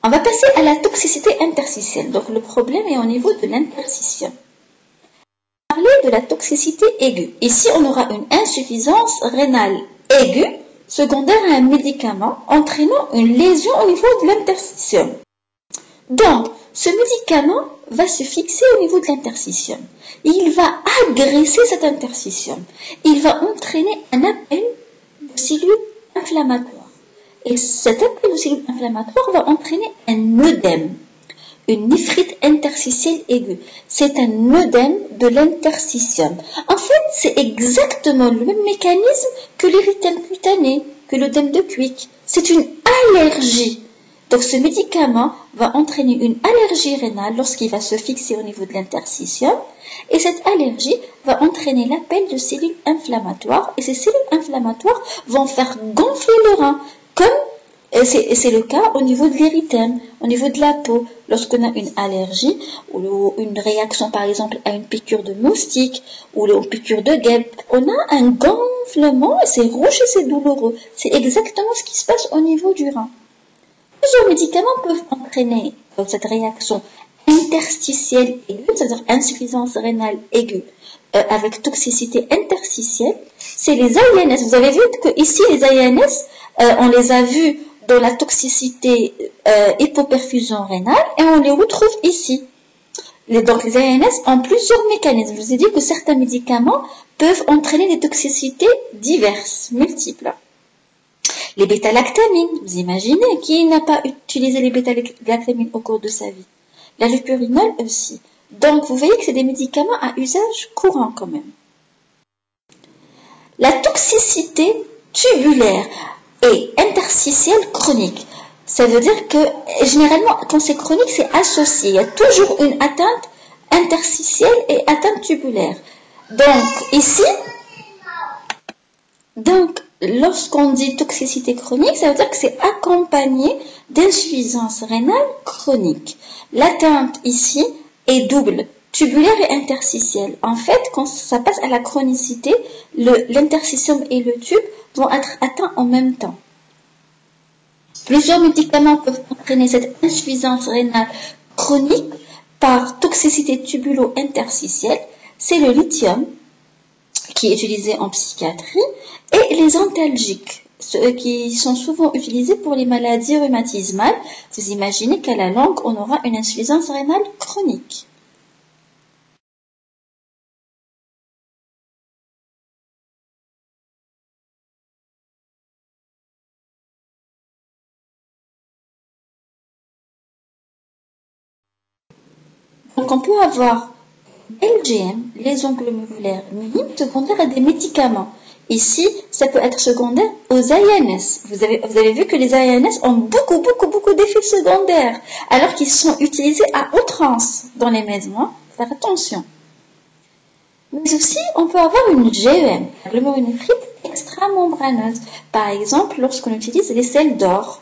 On va passer à la toxicité interstitielle. Donc le problème est au niveau de l'interstitium. Parler de la toxicité aiguë. Ici, on aura une insuffisance rénale aiguë secondaire à un médicament entraînant une lésion au niveau de l'interstitium. Donc, ce médicament va se fixer au niveau de l'interstitium. Il va agresser cet interstitium. Il va entraîner un appel de cellules inflammatoires. Et cet appel de cellules inflammatoires va entraîner un œdème, une néphrite interstitielle aiguë. C'est un œdème de l'interstitium. En fait, c'est exactement le même mécanisme que l'érythème cutané, que l'œdème de Quick. C'est une allergie. Donc ce médicament va entraîner une allergie rénale lorsqu'il va se fixer au niveau de l'interstitium. Et cette allergie va entraîner l'appel de cellules inflammatoires. Et ces cellules inflammatoires vont faire gonfler le rein. C'est le cas au niveau de l'érythème, au niveau de la peau. Lorsqu'on a une allergie ou une réaction par exemple à une piqûre de moustique ou une piqûre de guêpe, on a un gonflement et c'est rouge et c'est douloureux. C'est exactement ce qui se passe au niveau du rein. Plusieurs médicaments peuvent entraîner cette réaction interstitielle aiguë, c'est-à-dire insuffisance rénale aiguë, avec toxicité interstitielle. C'est les AINS. Vous avez vu que ici les AINS, on les a vus dans la toxicité hypoperfusion rénale et on les retrouve ici. Donc les AINS ont plusieurs mécanismes. Je vous ai dit que certains médicaments peuvent entraîner des toxicités diverses, multiples. Les bêta-lactamines, vous imaginez, qui n'a pas utilisé les bêta-lactamines au cours de sa vie? La lopérinol aussi. Donc vous voyez que c'est des médicaments à usage courant quand même. La toxicité tubulaire et interstitielle chronique. Ça veut dire que généralement quand c'est chronique c'est associé. Il y a toujours une atteinte interstitielle et atteinte tubulaire. Donc ici, lorsqu'on dit toxicité chronique, ça veut dire que c'est accompagné d'insuffisance rénale chronique. L'atteinte ici est double, tubulaire et interstitielle. En fait, quand ça passe à la chronicité, l'interstitium et le tube vont être atteints en même temps. Plusieurs médicaments peuvent entraîner cette insuffisance rénale chronique par toxicité tubulo-interstitielle. C'est le lithium, qui est utilisé en psychiatrie, et les antalgiques, ceux qui sont souvent utilisés pour les maladies rhumatismales. Vous imaginez qu'à la longue, on aura une insuffisance rénale chronique. Donc on peut avoir LGM, lésions glomérulaires minimes secondaires à des médicaments. Ici, ça peut être secondaire aux AINS. Vous avez vu que les AINS ont beaucoup d'effets secondaires, alors qu'ils sont utilisés à outrance dans les médicaments. Faire attention. Mais aussi, on peut avoir une GEM, la glomérulonéphrite extramembraneuse. Par exemple, lorsqu'on utilise les sels d'or.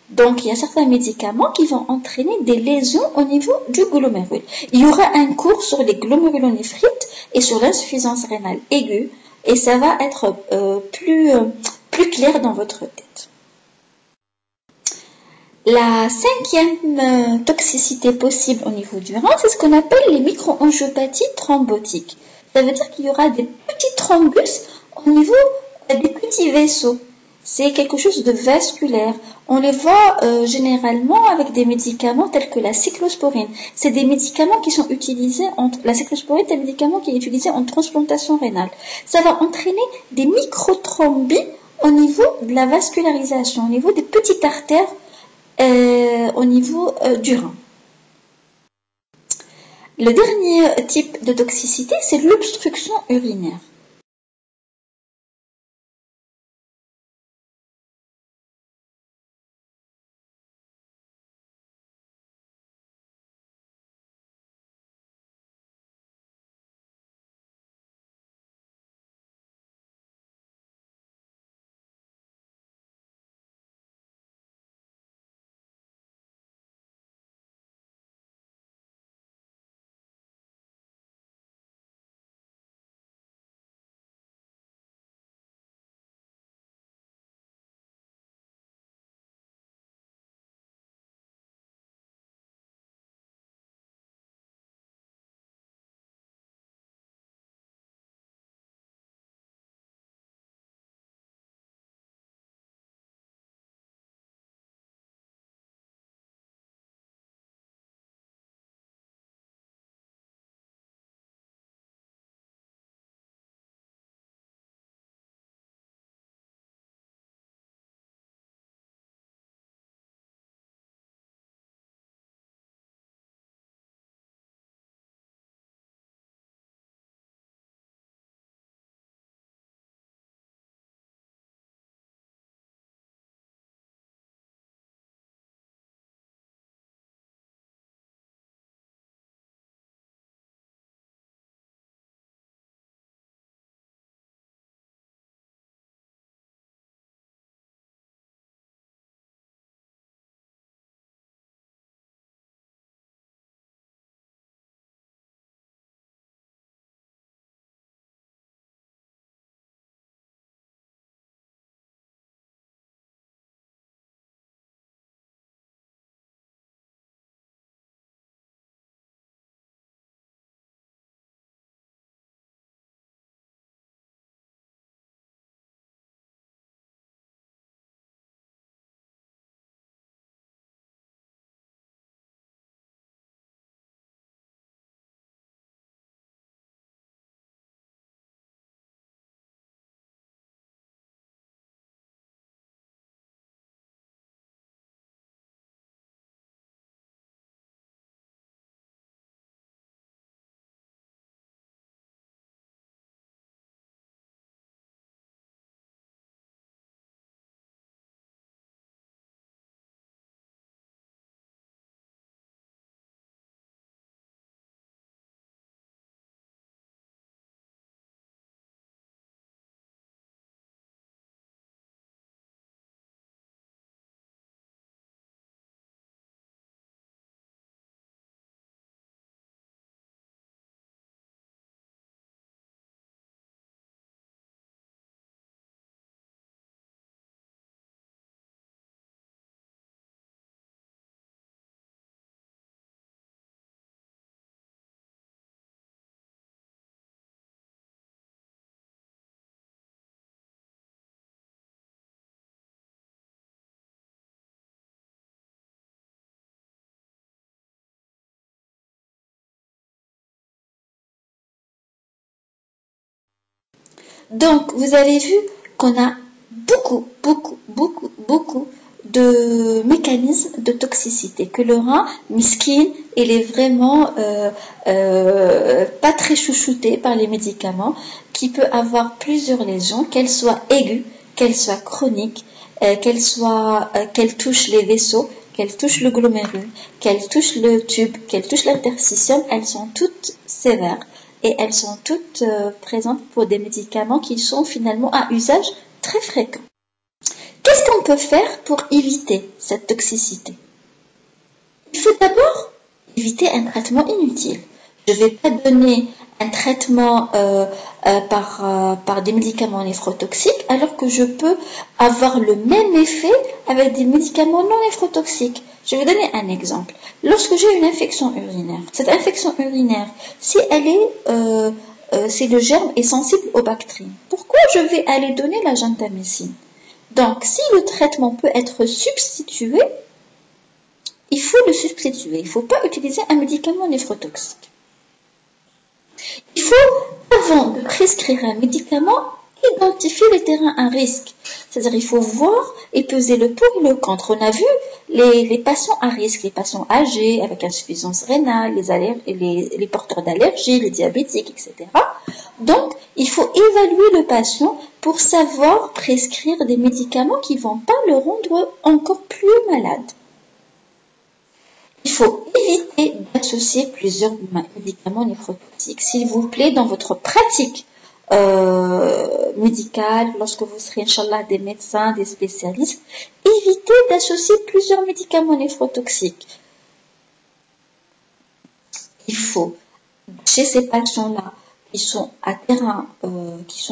Donc, il y a certains médicaments qui vont entraîner des lésions au niveau du glomérule. Il y aura un cours sur les glomérulonéphrites et sur l'insuffisance rénale aiguë, et ça va être plus clair dans votre tête. La cinquième toxicité possible au niveau du rein, c'est ce qu'on appelle les microangiopathies thrombotiques. Ça veut dire qu'il y aura des petits thrombus au niveau des petits vaisseaux. C'est quelque chose de vasculaire. On les voit généralement avec des médicaments tels que la cyclosporine. C'est des médicaments qui sont utilisés la cyclosporine est un médicament qui est utilisé en transplantation rénale. Ça va entraîner des microthrombes au niveau de la vascularisation, au niveau des petites artères, au niveau du rein. Le dernier type de toxicité, c'est l'obstruction urinaire. Donc, vous avez vu qu'on a beaucoup de mécanismes de toxicité, que le rein, miskin, il est vraiment pas très chouchouté par les médicaments, qui peut avoir plusieurs lésions, qu'elles soient aiguës, qu'elles soient chroniques, qu'elles touchent les vaisseaux, qu'elles touchent le glomérule, qu'elles touchent le tube, qu'elles touchent l'interstitium, elles sont toutes sévères et elles sont toutes présentes pour des médicaments qui sont finalement à usage très fréquent. Qu'est-ce qu'on peut faire pour éviter cette toxicité? Il faut d'abord éviter un traitement inutile. Je ne vais pas donner un traitement par des médicaments néphrotoxiques alors que je peux avoir le même effet avec des médicaments non néphrotoxiques. Je vais donner un exemple. Lorsque j'ai une infection urinaire, cette infection urinaire, si le germe est sensible aux bactéries, pourquoi je vais aller donner la gentamicine? Donc, si le traitement peut être substitué, il faut le substituer. Il ne faut pas utiliser un médicament néphrotoxique. Il faut, avant de prescrire un médicament, identifier les terrains à risque. C'est-à-dire il faut voir et peser le pour et le contre. On a vu les patients à risque, les patients âgés avec insuffisance rénale, les porteurs d'allergies, les diabétiques, etc. Donc, il faut évaluer le patient pour savoir prescrire des médicaments qui ne vont pas le rendre encore plus malade. Il faut éviter d'associer plusieurs médicaments néphrotoxiques. S'il vous plaît, dans votre pratique médicale, lorsque vous serez, Inch'Allah, des médecins, des spécialistes, évitez d'associer plusieurs médicaments néphrotoxiques. Il faut, chez ces patients-là, qui sont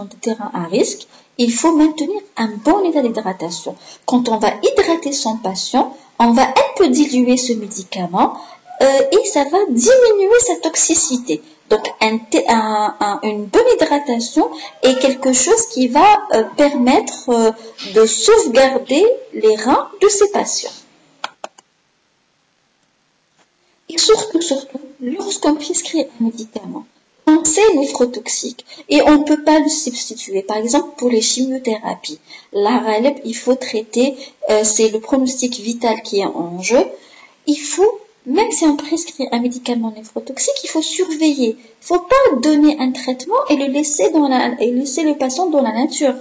des terrains à risque, il faut maintenir un bon état d'hydratation. Quand on va hydrater son patient, on va un peu diluer ce médicament et ça va diminuer sa toxicité. Donc, une bonne hydratation est quelque chose qui va permettre de sauvegarder les reins de ces patients. Et surtout, lorsqu'on prescrit un médicament, c'est néphrotoxique et on ne peut pas le substituer. Par exemple, pour les chimiothérapies, la RALEP, il faut traiter, c'est le pronostic vital qui est en jeu. Il faut, même si on prescrit un médicament néphrotoxique, il faut surveiller. Il ne faut pas donner un traitement et laisser le patient dans la nature.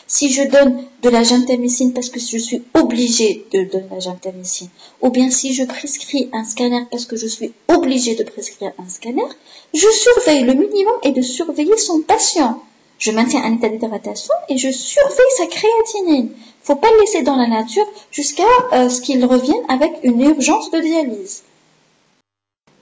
Si je donne de la gentamicine parce que je suis obligée de donner la gentamicine, ou bien si je prescris un scanner parce que je suis obligée de prescrire un scanner, je surveille. Le minimum est de surveiller son patient. Je maintiens un état d'hydratation et je surveille sa créatinine. Il ne faut pas le laisser dans la nature jusqu'à ce qu'il revienne avec une urgence de dialyse.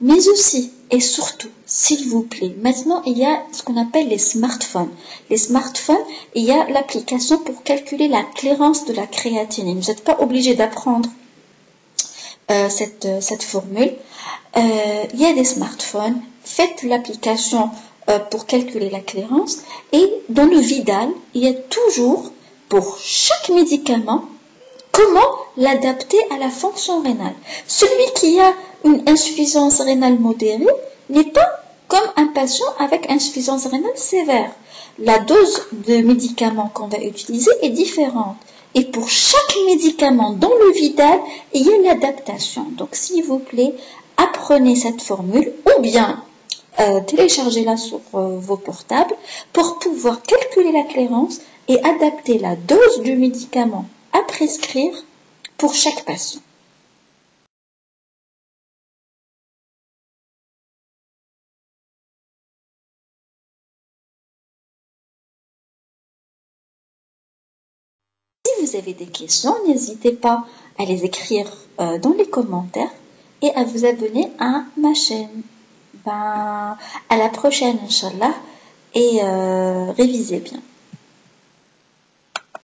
Mais aussi et surtout, s'il vous plaît, maintenant il y a ce qu'on appelle les smartphones. Les smartphones, il y a l'application pour calculer la clairance de la créatinine. Vous n'êtes pas obligé d'apprendre cette formule. Il y a des smartphones, faites l'application pour calculer la clairance et dans le Vidal, il y a toujours pour chaque médicament comment l'adapter à la fonction rénale. Celui qui a une insuffisance rénale modérée n'est pas comme un patient avec insuffisance rénale sévère. La dose de médicaments qu'on va utiliser est différente. Et pour chaque médicament dans le Vidal, il y a une adaptation. Donc, s'il vous plaît, apprenez cette formule ou bien téléchargez-la sur vos portables pour pouvoir calculer la clairance et adapter la dose du médicament à prescrire pour chaque patient. Si vous avez des questions, n'hésitez pas à les écrire dans les commentaires et à vous abonner à ma chaîne. À la prochaine, Inch'Allah, et révisez bien.